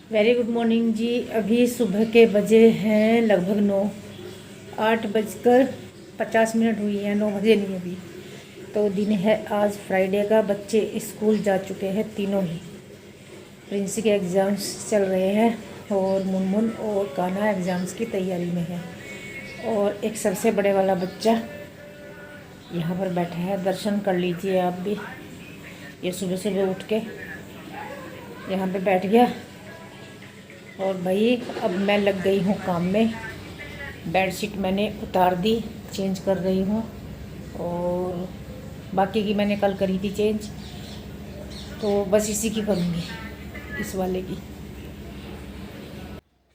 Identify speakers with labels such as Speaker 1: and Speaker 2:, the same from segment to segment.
Speaker 1: Very good morning जी। अभी सुबह के बजे हैं लगभग 9, 8:50 हुई हैं, 9 बजे नहीं अभी। तो दिन है आज फ्राइडे का। बच्चे स्कूल जा चुके हैं तीनों ही। प्रिंसी के एग्ज़ाम्स चल रहे हैं और मुनमुन और कान्हा एग्ज़ाम्स की तैयारी में है। और एक सबसे बड़े वाला बच्चा यहाँ पर बैठा है। दर्शन कर लीजिए आप भी। ये सुबह सुबह उठ के यहाँ पे बैठ गया। और भाई अब मैं लग गई हूँ काम में। बेडशीट मैंने उतार दी, चेंज कर रही हूँ। और बाकी की मैंने कल करी थी चेंज, तो बस इसी की करूँगी, इस वाले की।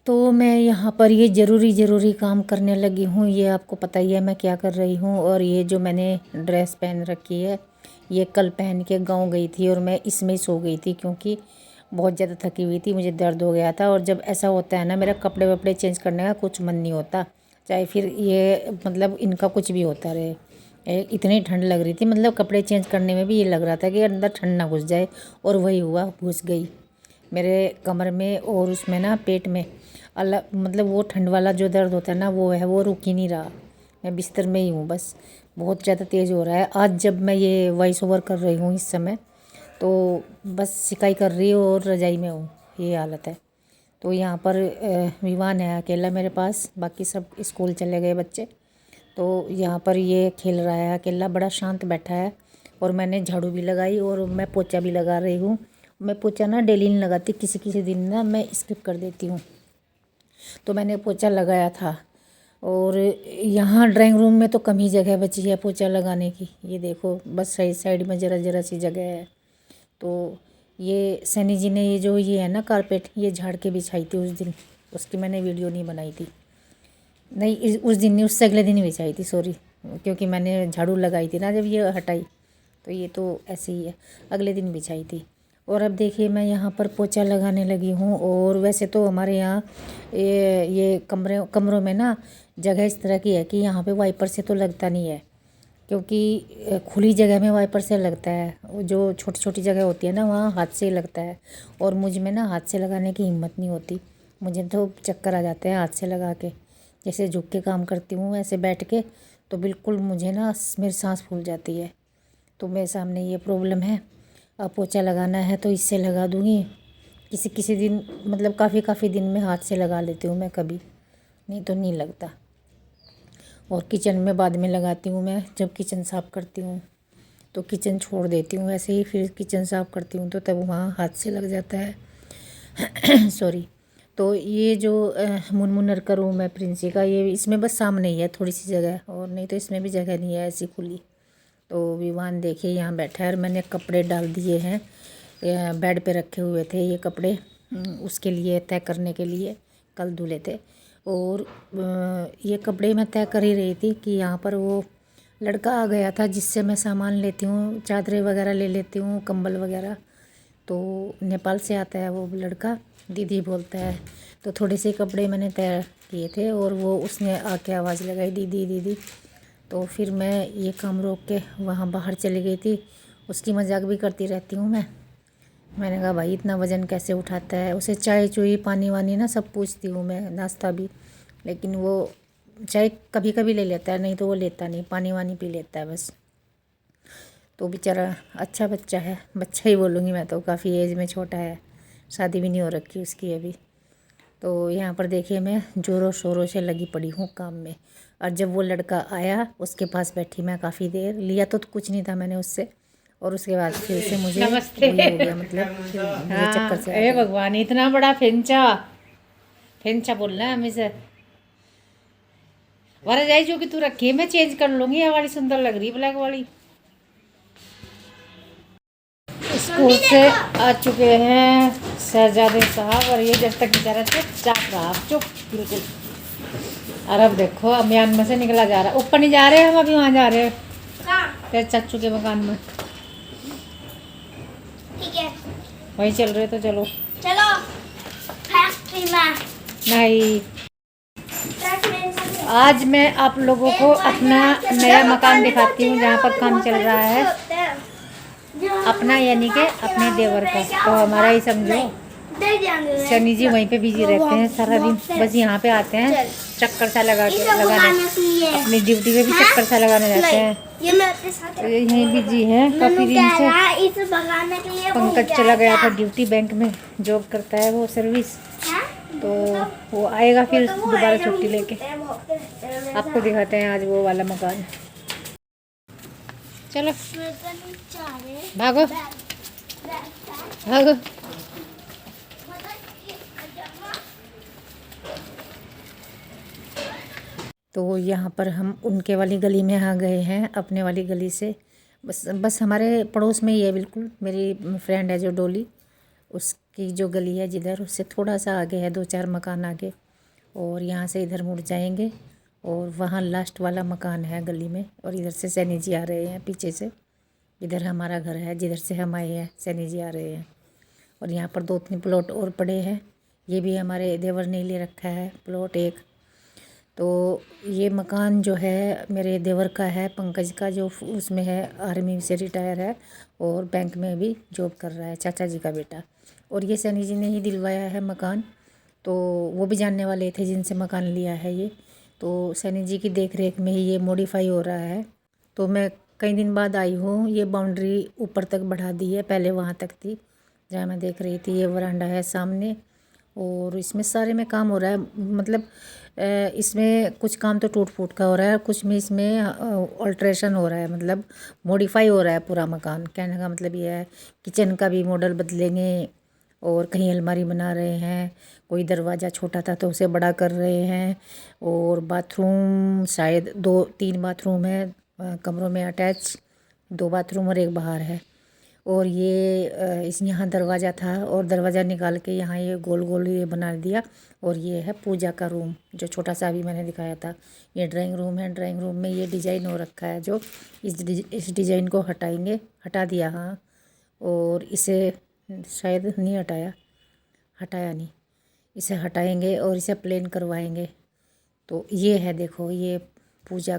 Speaker 1: तो मैं यहाँ पर ये ज़रूरी काम करने लगी हूँ। ये आपको पता ही है मैं क्या कर रही हूँ। और ये जो मैंने ड्रेस पहन रखी है, ये कल पहन के गाँव गई थी और मैं इसमें सो गई थी क्योंकि बहुत ज़्यादा थकी हुई थी, मुझे दर्द हो गया था। और जब ऐसा होता है ना, मेरा कपड़े वपड़े चेंज करने का कुछ मन नहीं होता, चाहे फिर ये मतलब इनका कुछ भी होता रहे। इतनी ठंड लग रही थी, मतलब कपड़े चेंज करने में भी ये लग रहा था कि अंदर ठंड ना घुस जाए। और वही हुआ, घुस गई मेरे कमर में और उसमें ना पेट में अलग, मतलब वो ठंड वाला जो दर्द होता है ना, वो है, वो रुक ही नहीं रहा। मैं बिस्तर में ही हूँ बस। बहुत ज़्यादा तेज़ हो रहा है। आज जब मैं ये वॉइस ओवर कर रही हूँ इस समय, तो बस सिकाई कर रही हूँ और रजाई में हूँ, ये हालत है। तो यहाँ पर विवान है अकेला मेरे पास, बाकी सब स्कूल चले गए बच्चे। तो यहाँ पर ये खेल रहा है अकेला, बड़ा शांत बैठा है। और मैंने झाड़ू भी लगाई और मैं पोछा भी लगा रही हूँ। मैं पोछा ना डेली नहीं लगाती, किसी किसी दिन ना मैं स्किप कर देती हूँ। तो मैंने पोछा लगाया था। और यहाँ ड्राइंग रूम में तो कम ही जगह बची है पोछा लगाने की। ये देखो, बस साइड साइड में ज़रा ज़रा सी जगह है। तो ये सनी जी ने ये जो ये है ना कारपेट, ये झाड़ के बिछाई थी उस दिन। उसकी मैंने वीडियो नहीं बनाई थी, नहीं उस दिन नहीं, उससे अगले दिन ही बिछाई थी, सॉरी। क्योंकि मैंने झाड़ू लगाई थी ना जब ये हटाई, तो ये तो ऐसे ही है, अगले दिन बिछाई थी। और अब देखिए मैं यहाँ पर पोछा लगाने लगी हूँ। और वैसे तो हमारे यहाँ ये कमरों में ना जगह इस तरह की है कि यहाँ पे वाइपर से तो लगता नहीं है, क्योंकि खुली जगह में वाइपर से लगता है। जो छोटी छोटी जगह होती है ना, वहाँ हाथ से ही लगता है। और मुझ में ना हाथ से लगाने की हिम्मत नहीं होती, मुझे तो चक्कर आ जाते हैं हाथ से लगा के। जैसे झुक के काम करती हूँ ऐसे बैठ के, तो बिल्कुल मुझे ना मेरी सांस फूल जाती है। तो मेरे सामने ये प्रॉब्लम है। अब पोछा लगाना है तो इससे लगा दूँगी। किसी किसी दिन, मतलब काफ़ी दिन में हाथ से लगा लेती हूँ मैं, कभी नहीं तो नहीं लगता। और किचन में बाद में लगाती हूँ मैं, जब किचन साफ़ करती हूँ। तो किचन छोड़ देती हूँ ऐसे ही, फिर किचन साफ़ करती हूँ तो तब वहाँ हाथ से लग जाता है। सॉरी। तो ये जो मुनमुनर का रूम है प्रिंसी का, ये इसमें बस सामने ही है थोड़ी सी जगह, और नहीं तो इसमें भी जगह नहीं है ऐसी खुली। तो विवान देखिए यहाँ बैठा है और मैंने कपड़े डाल दिए हैं। बेड पे रखे हुए थे ये कपड़े, उसके लिए तय करने के लिए, कल धुले थे। और ये कपड़े मैं तय कर ही रही थी कि यहाँ पर वो लड़का आ गया था जिससे मैं सामान लेती हूँ, चादरें वगैरह ले लेती हूँ, कंबल वगैरह। तो नेपाल से आता है वो लड़का, दीदी बोलता है। तो थोड़े से कपड़े मैंने तय किए थे और वो उसने आके आवाज़ लगाई, दीदी दीदी। तो फिर मैं ये काम रोक के वहाँ बाहर चली गई थी। उसकी मजाक भी करती रहती हूँ मैंने कहा भाई इतना वज़न कैसे उठाता है। उसे चाय चुई पानी वानी ना सब पूछती हूँ मैं, नाश्ता भी। लेकिन वो चाय कभी कभी ले लेता है, नहीं तो वो लेता नहीं, पानी वानी पी लेता है बस। तो बेचारा अच्छा बच्चा है, बच्चा ही बोलूँगी मैं तो, काफ़ी एज में छोटा है, शादी भी नहीं हो रखी उसकी अभी। तो यहाँ पर देखिए मैं ज़ोरों शोरों से लगी पड़ी हूँ काम में। और जब वो लड़का आया उसके पास बैठी मैं काफ़ी देर, लिया तो कुछ नहीं था मैंने उससे। और उसके बाद फिर से मुझे नमस्ते हो गया, मतलब फिर मुझे चक्कर से आ गया। भगवान, इतना बड़ा फेंचा फेंचा बोलना है हमें से। वाला जाए जो कि तू रखी, मैं चेंज कर लूँगी, ये वाली सुंदर लग रही ब्लैक वाली। स्कूल से आ चुके हैं शहजादे साहब, और ये जब तक बेचारा चुपचाप रहा, चुप बिल्कुल। और अब देखो अभियान में से निकला जा रहा है। ऊपर नहीं जा रहे हम, अभी वहाँ जा रहे हैं तेरे चाचू के मकान में। ठीक है, वहीं चल रहे तो चलो चलो। फैक्ट्री में नहीं, आज मैं आप लोगों को अपना नया मकान दिखाती हूँ जहाँ पर काम चल रहा है अपना, यानी कि अपने देवर का। तो हमारा ही समझो, सनी जी वहीं पे बिजी रहते हैं सारा दिन, बस यहाँ पे आते हैं चक्कर सा लगाने, अपनी ड्यूटी पे भी चक्कर सा लगाने जाते हैं। तो यहीं बिजी है काफी दिन से। पंकज चला गया था ड्यूटी, बैंक में जॉब करता है वो, सर्विस, तो वो आएगा फिर दोबारा छुट्टी लेके। आपको दिखाते हैं आज वो वाला मकान। चलो भागो भागो। तो यहाँ पर हम उनके वाली गली में आ गए हैं, अपने वाली गली से बस हमारे पड़ोस में ही है बिल्कुल। मेरी फ्रेंड है जो डोली, उसकी जो गली है जिधर, उससे थोड़ा सा आगे है, 2-4 मकान आगे, और यहाँ से इधर मुड़ जाएंगे और वहाँ लास्ट वाला मकान है गली में। और इधर से सैनी जी आ रहे हैं पीछे से, इधर हमारा घर है जिधर से हम आए हैं, सैनी जी आ रहे हैं। और यहाँ पर 2-3 प्लॉट और पड़े हैं, ये भी हमारे देवर ने ले रखा है प्लॉट एक। तो ये मकान जो है मेरे देवर का है, पंकज का, जो उसमें है आर्मी से रिटायर है और बैंक में भी जॉब कर रहा है, चाचा जी का बेटा। और ये सनी जी ने ही दिलवाया है मकान, तो वो भी जानने वाले थे जिनसे मकान लिया है ये। तो सनी जी की देख रेख में ही ये मॉडिफाई हो रहा है। तो मैं कई दिन बाद आई हूँ, ये बाउंड्री ऊपर तक बढ़ा दी है, पहले वहाँ तक थी जहाँ मैं देख रही थी। ये वरांडा है सामने और इसमें सारे में काम हो रहा है, मतलब इसमें कुछ काम तो टूट फूट का हो रहा है, कुछ में इसमें अल्ट्रेशन हो रहा है, मतलब मॉडिफाई हो रहा है पूरा मकान। कहने का मतलब ये है किचन का भी मॉडल बदलेंगे, और कहीं अलमारी बना रहे हैं, कोई दरवाज़ा छोटा था तो उसे बड़ा कर रहे हैं, और बाथरूम शायद 2-3 बाथरूम है कमरों में अटैच, 2 बाथरूम और 1 बाहर है। और ये इस यहाँ दरवाज़ा था और दरवाज़ा निकाल के यहाँ ये गोल गोल ये बना दिया। और ये है पूजा का रूम, जो छोटा सा अभी मैंने दिखाया था। ये ड्राइंग रूम है, ड्राइंग रूम में ये डिज़ाइन हो रखा है, जो इस डिज़ाइन को हटाएंगे, हटा दिया हाँ, और इसे शायद नहीं हटाया, हटाया नहीं, इसे हटाएंगे और इसे प्लेन करवाएंगे। तो ये है देखो, ये पूजा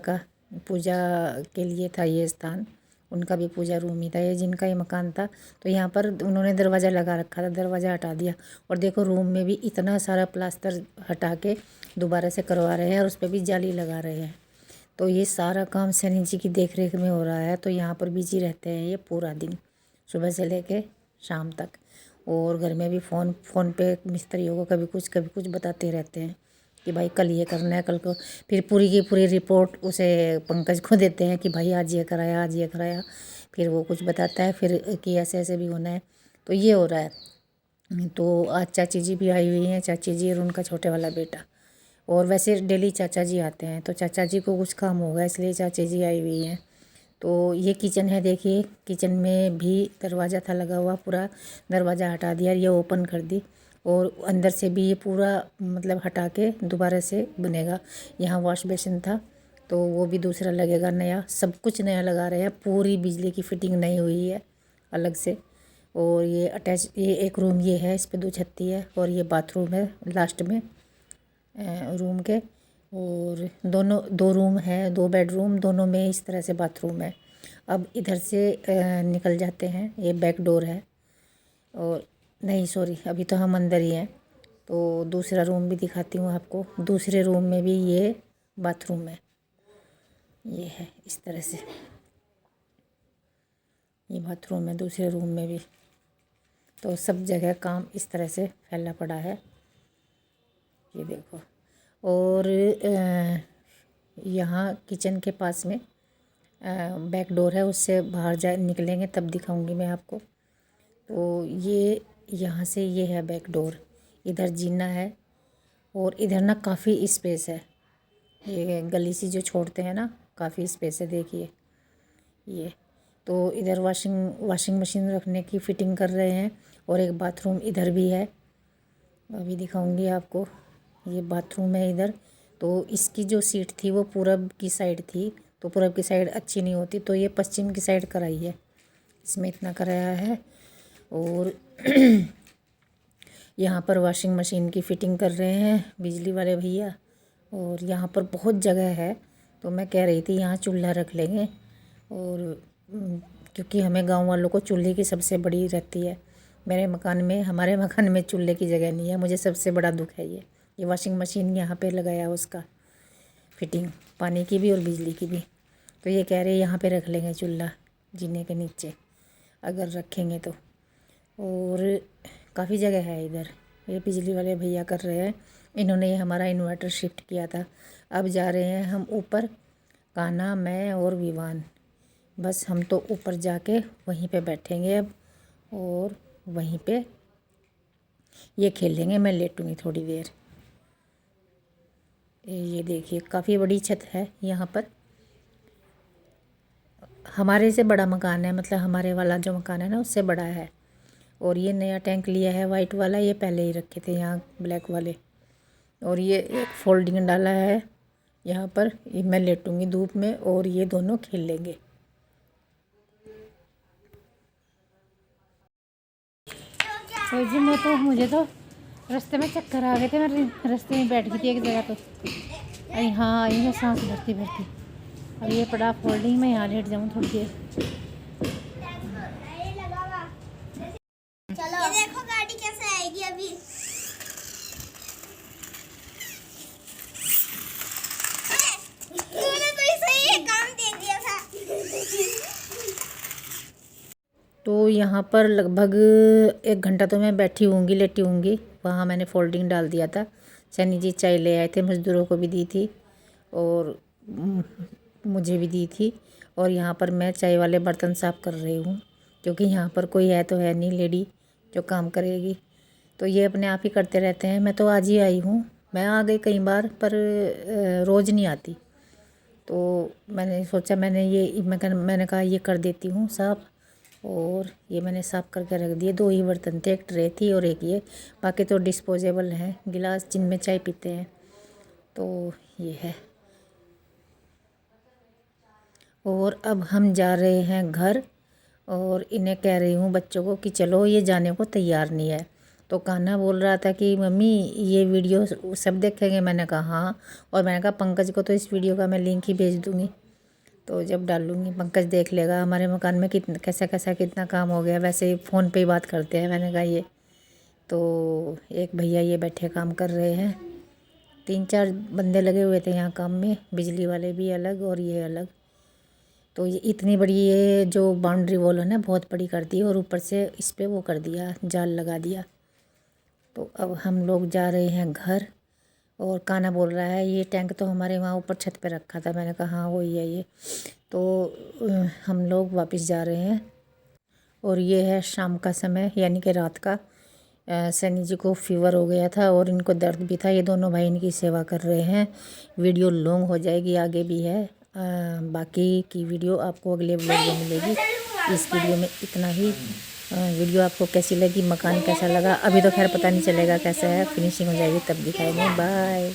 Speaker 1: के लिए था ये स्थान, उनका भी पूजा रूम ही था ये, जिनका ये मकान था। तो यहाँ पर उन्होंने दरवाज़ा लगा रखा था, दरवाज़ा हटा दिया। और देखो रूम में भी इतना सारा प्लास्टर हटा के दोबारा से करवा रहे हैं और उस पर भी जाली लगा रहे हैं। तो ये सारा काम सैनी जी की देख रेख में हो रहा है। तो यहाँ पर बिजी रहते हैं ये पूरा दिन, सुबह से लेके शाम तक। और घर में भी फ़ोन पे मिस्त्रियों को कभी कुछ बताते रहते हैं कि भाई कल ये करना है, कल को। फिर पूरी की पूरी रिपोर्ट उसे पंकज को देते हैं कि भाई आज ये कराया, आज ये कराया। फिर वो कुछ बताता है फिर कि ऐसे ऐसे भी होना है। तो ये हो रहा है। तो आज चाची जी भी आई हुई हैं, चाची जी और उनका छोटे वाला बेटा। और वैसे डेली चाचा जी आते हैं, तो चाचा जी को कुछ काम होगा इसलिए चाची जी आई हुई हैं। तो ये किचन है, देखिए किचन में भी दरवाज़ा था लगा हुआ, पूरा दरवाज़ा हटा दिया, ये ओपन कर दी। और अंदर से भी ये पूरा मतलब हटा के दोबारा से बनेगा। यहाँ वॉश बेसिन था तो वो भी दूसरा लगेगा नया, सब कुछ नया लगा रहे हैं। पूरी बिजली की फिटिंग नई हुई है अलग से। और ये अटैच, ये एक रूम ये है, इस पर 2 छत्ती है, और ये बाथरूम है लास्ट में रूम के। और दोनों 2 रूम है, 2 बेडरूम, दोनों में इस तरह से बाथरूम है। अब इधर से निकल जाते हैं, ये बैक डोर है। और नहीं सॉरी, अभी तो हम अंदर ही हैं। तो दूसरा रूम भी दिखाती हूँ आपको। दूसरे रूम में भी ये बाथरूम है, ये है इस तरह से, ये बाथरूम है दूसरे रूम में भी। तो सब जगह काम इस तरह से फैला पड़ा है, ये देखो। और यहाँ किचन के पास में बैक डोर है, उससे बाहर जा निकलेंगे तब दिखाऊंगी मैं आपको। तो ये यहाँ से ये है बैक डोर, इधर जीना है। और इधर ना काफ़ी स्पेस है, ये गली सी जो छोड़ते हैं ना, काफ़ी स्पेस है देखिए ये। तो इधर वॉशिंग मशीन रखने की फ़िटिंग कर रहे हैं। और एक बाथरूम इधर भी है, अभी दिखाऊंगी आपको। ये बाथरूम है इधर। तो इसकी जो सीट थी वो पूरब की साइड थी, तो पूरब की साइड अच्छी नहीं होती, तो ये पश्चिम की साइड कराई है, इसमें इतना कराया है। और यहाँ पर वॉशिंग मशीन की फ़िटिंग कर रहे हैं बिजली वाले भैया। और यहाँ पर बहुत जगह है, तो मैं कह रही थी यहाँ चूल्हा रख लेंगे। और क्योंकि हमें गांव वालों को चूल्हे की सबसे बड़ी रहती है, मेरे मकान में, हमारे मकान में चूल्हे की जगह नहीं है। मुझे सबसे बड़ा दुख है ये वॉशिंग मशीन यहाँ पे लगाया उसका फिटिंग, पानी की भी और बिजली की भी। तो ये कह रहे यहाँ पे रख लेंगे चूल्हा जीने के नीचे अगर रखेंगे तो। और काफ़ी जगह है इधर। ये बिजली वाले भैया कर रहे हैं, इन्होंने ये हमारा इन्वर्टर शिफ्ट किया था। अब जा रहे हैं हम ऊपर, कान्हा, मैं और विवान। बस हम तो ऊपर जाके वहीं पे बैठेंगे अब और वहीं पे ये खेलेंगे। मैं लेटूंगी थोड़ी देर। ये देखिए काफ़ी बड़ी छत है यहाँ पर। हमारे से बड़ा मकान है, मतलब हमारे वाला जो मकान है ना उससे बड़ा है। और ये नया टैंक लिया है वाइट वाला, ये पहले ही रखे थे यहाँ ब्लैक वाले। और ये एक फोल्डिंग डाला है यहाँ पर। ये मैं लेटूंगी धूप में और ये दोनों खेल लेंगे। तो जी मुझे तो रास्ते में चक्कर आ गए थे। मैं रास्ते में बैठ गई थी एक जगह। तो अरे हाँ, आई मैं सांस भरती भरती। अब ये पड़ा फोल्डिंग में, यहाँ लेट जाऊँ थोड़ी देर।
Speaker 2: चलो ये देखो गाड़ी कैसे आएगी अभी। तूने तो सही काम दे दिया था।
Speaker 1: तो यहाँ पर लगभग 1 घंटा तो मैं बैठी होंगी, लेटी होंगी। वहाँ मैंने फोल्डिंग डाल दिया था। सनी जी चाय ले आए थे, मज़दूरों को भी दी थी और मुझे भी दी थी। और यहाँ पर मैं चाय वाले बर्तन साफ़ कर रही हूँ, क्योंकि यहाँ पर कोई है तो है नहीं लेडी जो काम करेगी। तो ये अपने आप ही करते रहते हैं। मैं तो आज ही आई हूँ। मैं आ गई कई बार, पर रोज़ नहीं आती। तो मैंने सोचा, मैंने कहा ये कर देती हूँ साफ़। और ये मैंने साफ़ करके रख दिए। 2 ही बर्तन थे, एक ट्रे थी और एक ये। बाकी तो डिस्पोजेबल हैं गिलास जिनमें चाय पीते हैं। तो ये है। और अब हम जा रहे हैं घर। और इन्हें कह रही हूँ बच्चों को कि चलो, ये जाने को तैयार नहीं है। तो कान्हा बोल रहा था कि मम्मी ये वीडियो सब देखेंगे। मैंने कहा हाँ। और मैंने कहा पंकज को तो इस वीडियो का मैं लिंक ही भेज दूँगी, तो जब डालूँगी पंकज देख लेगा। हमारे मकान में कैसा कितना काम हो गया। वैसे ही फ़ोन पे ही बात करते हैं। मैंने कहा ये तो एक भैया ये बैठे काम कर रहे हैं। 3-4 बंदे लगे हुए थे यहाँ काम में, बिजली वाले भी अलग और ये अलग। तो ये इतनी बड़ी, ये जो बाउंड्री वॉल है ना बहुत बड़ी कर दी और ऊपर से इस पर वो कर दिया, जाल लगा दिया। तो अब हम लोग जा रहे हैं घर। और कान्हा बोल रहा है ये टैंक तो हमारे वहाँ ऊपर छत पे रखा था। मैंने कहा हाँ वही है ये। तो हम लोग वापस जा रहे हैं। और ये है शाम का समय, यानी कि रात का। सनी जी को फीवर हो गया था और इनको दर्द भी था। ये दोनों भाई इनकी सेवा कर रहे हैं। वीडियो लॉन्ग हो जाएगी, आगे भी है। बाकी की वीडियो आपको अगले व्लॉग में मिलेगी। इस वीडियो में इतना ही। वीडियो आपको कैसी लगी, मकान कैसा लगा, अभी तो खैर पता नहीं चलेगा कैसा है, फिनिशिंग हो जाएगी तब दिखाएंगे। बाय।